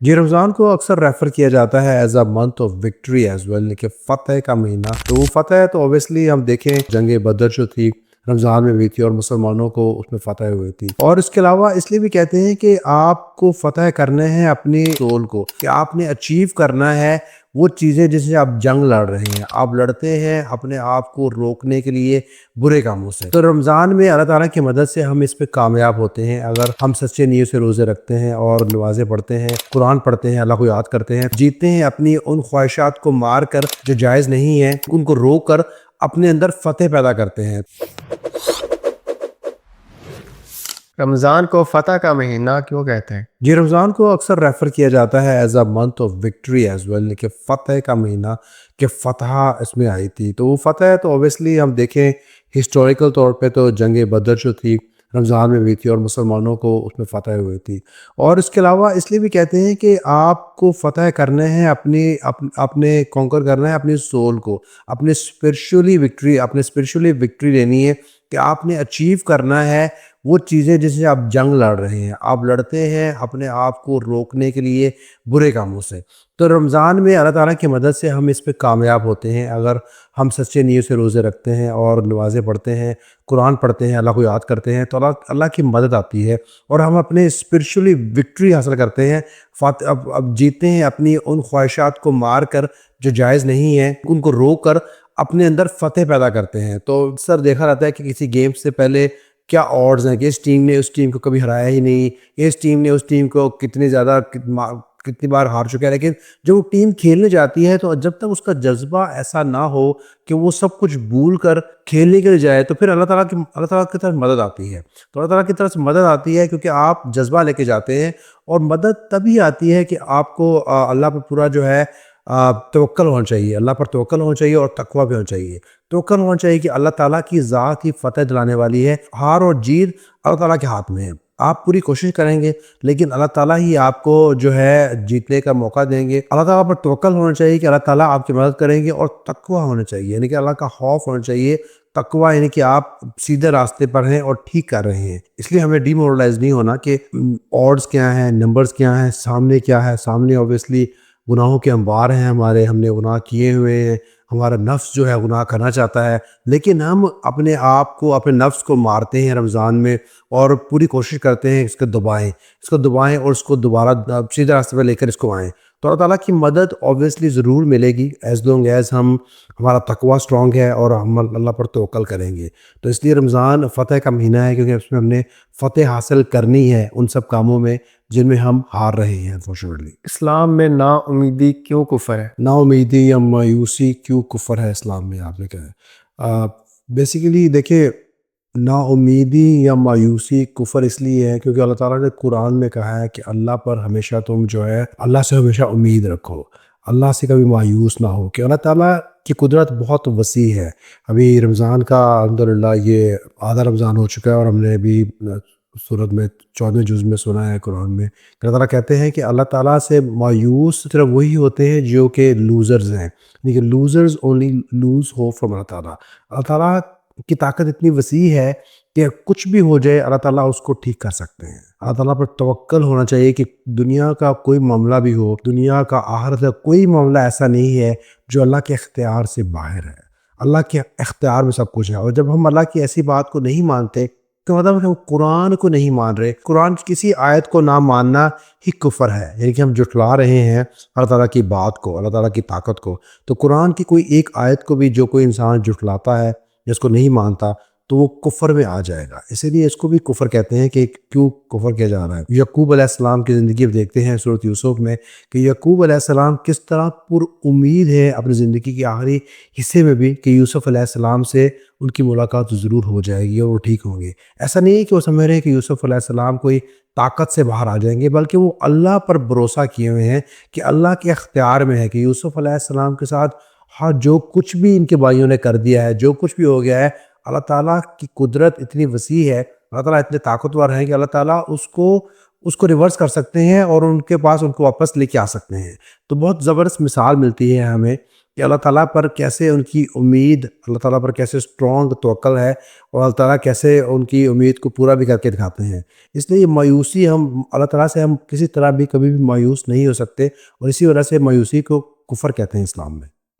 جی رمضان کو اکثر ریفر کیا جاتا ہے as a month of victory as well کہ فتح کا مہینہ. تو وہ فتح ہے تو اوبیسلی ہم دیکھیں جنگ بدر جو تھی رمضان میں ہوئی تھی اور مسلمانوں کو اس میں فتح ہوئی تھی. اور اس کے علاوہ اس لیے بھی کہتے ہیں کہ آپ کو فتح کرنے ہیں اپنی سول کو، کہ آپ نے اچیو کرنا ہے وہ چیزیں جس سے آپ جنگ لڑ رہے ہیں. آپ لڑتے ہیں اپنے آپ کو روکنے کے لیے برے کاموں سے. تو رمضان میں اللہ تعالیٰ کی مدد سے ہم اس پہ کامیاب ہوتے ہیں اگر ہم سچے نیت سے روزے رکھتے ہیں اور نمازیں پڑھتے ہیں، قرآن پڑھتے ہیں، اللہ کو یاد کرتے ہیں، جیتے ہیں اپنی ان خواہشات کو مار کر جو جائز نہیں ہیں، ان کو روک کر اپنے اندر فتح پیدا کرتے ہیں. رمضان کو فتح کا مہینہ کیوں کہتے ہیں؟ جی رمضان کو اکثر ریفر کیا جاتا ہے as a month of victory as well کہ فتح کا مہینہ، کہ فتح اس میں آئی تھی. تو وہ فتح ہے تو اوبیسلی ہم دیکھیں ہسٹوریکل طور پہ تو جنگ بدر جو تھی رمضان میں ہوئی تھی اور مسلمانوں کو اس میں فتح ہوئی تھی. اور اس کے علاوہ اس لیے بھی کہتے ہیں کہ آپ کو فتح کرنے ہیں اپنے کانکر کرنا ہے اپنی سول کو، اپنے اسپرچولی وکٹری لینی ہے، کہ آپ نے اچیو کرنا ہے وہ چیزیں جس سے آپ جنگ لڑ رہے ہیں. آپ لڑتے ہیں اپنے آپ کو روکنے کے لیے برے کاموں سے. تو رمضان میں اللہ تعالیٰ کی مدد سے ہم اس پہ کامیاب ہوتے ہیں اگر ہم سچے نیت سے روزے رکھتے ہیں اور نمازیں پڑھتے ہیں، قرآن پڑھتے ہیں، اللہ کو یاد کرتے ہیں، تو اللہ کی مدد آتی ہے اور ہم اپنے اسپرچولی وکٹری حاصل کرتے ہیں. اب جیتے ہیں اپنی ان خواہشات کو مار کر جو جائز نہیں ہیں، ان کو روک کر اپنے اندر فتح پیدا کرتے ہیں. تو اکثر دیکھا جاتا ہے کہ کسی گیم سے پہلے کیا آڈز ہیں کہ اس ٹیم نے اس ٹیم کو کبھی ہرایا ہی نہیں، اس ٹیم نے اس ٹیم کو کتنی بار ہار چکا ہے. لیکن جب وہ ٹیم کھیلنے جاتی ہے تو جب تک اس کا جذبہ ایسا نہ ہو کہ وہ سب کچھ بھول کر کھیلنے کے لیے جائے، تو پھر اللہ تعالیٰ کی طرف مدد آتی ہے. تو اللہ تعالیٰ کی طرف سے مدد آتی ہے کیونکہ آپ جذبہ لے کے جاتے ہیں، اور مدد تبھی آتی ہے کہ آپ کو اللہ پر پورا جو ہے توکل ہونا چاہیے. اللہ پر توکل ہونا چاہیے اور تقویٰ بھی ہونا چاہیے. توکل ہونا چاہیے کہ اللہ تعالیٰ کی ذات ہی فتح دلانے والی ہے. ہار اور جیت اللہ تعالیٰ کے ہاتھ میں ہے. آپ پوری کوشش کریں گے لیکن اللہ تعالیٰ ہی آپ کو جو ہے جیتنے کا موقع دیں گے. اللہ تعالیٰ پر توکل ہونا چاہیے کہ اللہ تعالیٰ آپ کی مدد کریں گے، اور تقویٰ ہونا چاہیے یعنی کہ اللہ کا خوف ہونا چاہیے. تقویٰ یعنی کہ آپ سیدھے راستے پر ہیں اور ٹھیک کر رہے ہیں. اس لیے ہمیں ڈی مورلائز نہیں ہونا کہ آڈز کیا ہیں، نمبرز کیا ہیں، سامنے کیا ہے. سامنے اوبیسلی گناہوں کے انبار ہیں ہمارے، ہم نے گناہ کیے ہوئے ہیں، ہمارا نفس جو ہے گناہ کرنا چاہتا ہے، لیکن ہم اپنے آپ کو، اپنے نفس کو مارتے ہیں رمضان میں اور پوری کوشش کرتے ہیں اس کو دبائیں اور اس کو دوبارہ سیدھے راستے پہ لے کر اس کو آئیں. تو اللہ تعالیٰ کی مدد اوبیسلی ضرور ملے گی ایز لانگ ایز ہمارا تقویٰ اسٹرانگ ہے اور ہم اللہ پر توکل کریں گے. تو اس لیے رمضان فتح کا مہینہ ہے کیونکہ اس میں ہم نے فتح حاصل کرنی ہے ان سب کاموں میں جن میں ہم ہار رہے ہیں انفارچونیٹلی. اسلام میں نا امیدی کیوں کفر ہے؟ نا امیدی یا مایوسی کیوں کفر ہے اسلام میں؟ آپ نے کہا بیسیکلی دیکھیں، نا امیدی یا مایوسی کفر اس لیے ہے کیونکہ اللہ تعالیٰ نے قرآن میں کہا ہے کہ اللہ پر ہمیشہ تم جو ہے اللہ سے ہمیشہ امید رکھو، اللہ سے کبھی مایوس نہ ہو، کہ اللہ تعالیٰ کی قدرت بہت وسیع ہے. ابھی رمضان کا الحمدللہ یہ آدھا رمضان ہو چکا ہے اور ہم نے ابھی سورت میں 14 جز میں سنا ہے قرآن میں کہ اللہ تعالیٰ کہتے ہیں کہ اللہ تعالیٰ سے مایوس صرف وہی ہوتے ہیں جو کہ لوزرز ہیں، یعنی کہ losers only lose hope from اللہ تعالیٰ. اللہ تعالیٰ کی طاقت اتنی وسیع ہے کہ کچھ بھی ہو جائے اللہ تعالیٰ اس کو ٹھیک کر سکتے ہیں. اللہ تعالیٰ پر توکل ہونا چاہیے کہ دنیا کا کوئی معاملہ بھی ہو، دنیا کا آخرت کا کوئی معاملہ ایسا نہیں ہے جو اللہ کے اختیار سے باہر ہے. اللہ کے اختیار میں سب کچھ ہے. اور جب ہم اللہ کی ایسی بات کو نہیں مانتے تو مطلب ہم قرآن کو نہیں مان رہے. قرآن کی کسی آیت کو نہ ماننا ہی کفر ہے، یعنی کہ ہم جھٹلا رہے ہیں اللہ تعالیٰ کی بات کو، اللہ تعالیٰ کی طاقت کو. تو قرآن کی کوئی ایک آیت کو بھی جو کوئی انسان جھٹلاتا ہے جس کو نہیں مانتا تو وہ کفر میں آ جائے گا. اسی لیے اس کو بھی کفر کہتے ہیں کہ کیوں کفر کیا جا رہا ہے. یعقوب علیہ السلام کی زندگی میں دیکھتے ہیں سورۃ یوسف میں کہ یعقوب علیہ السلام کس طرح پر امید ہے اپنی زندگی کے آخری حصے میں بھی کہ یوسف علیہ السلام سے ان کی ملاقات ضرور ہو جائے گی اور وہ ٹھیک ہوں گے. ایسا نہیں ہے کہ وہ سمجھ رہے ہیں کہ یوسف علیہ السلام کوئی طاقت سے باہر آ جائیں گے، بلکہ وہ اللہ پر بھروسہ کیے ہوئے ہیں کہ اللہ کے اختیار میں ہے کہ یوسف علیہ السلام کے ساتھ جو کچھ بھی ان کے بھائیوں نے کر دیا ہے، جو کچھ بھی ہو گیا ہے، اللہ تعالیٰ کی قدرت اتنی وسیع ہے، اللہ تعالیٰ اتنے طاقتور ہیں کہ اللہ تعالیٰ اس کو ریورس کر سکتے ہیں اور ان کے پاس ان کو واپس لے کے آ سکتے ہیں. تو بہت زبردست مثال ملتی ہے ہمیں کہ اللہ تعالیٰ پر کیسے ان کی امید، اللہ تعالیٰ پر کیسے اسٹرانگ توکل ہے، اور اللہ تعالیٰ کیسے ان کی امید کو پورا بھی کر کے دکھاتے ہیں۔ اس لیے یہ مایوسی، ہم اللہ تعالیٰ سے ہم کسی طرح بھی کبھی بھی مایوس نہیں ہو سکتے، اور اسی وجہ سے مایوسی کو کفر کہتے ہیں اسلام میں۔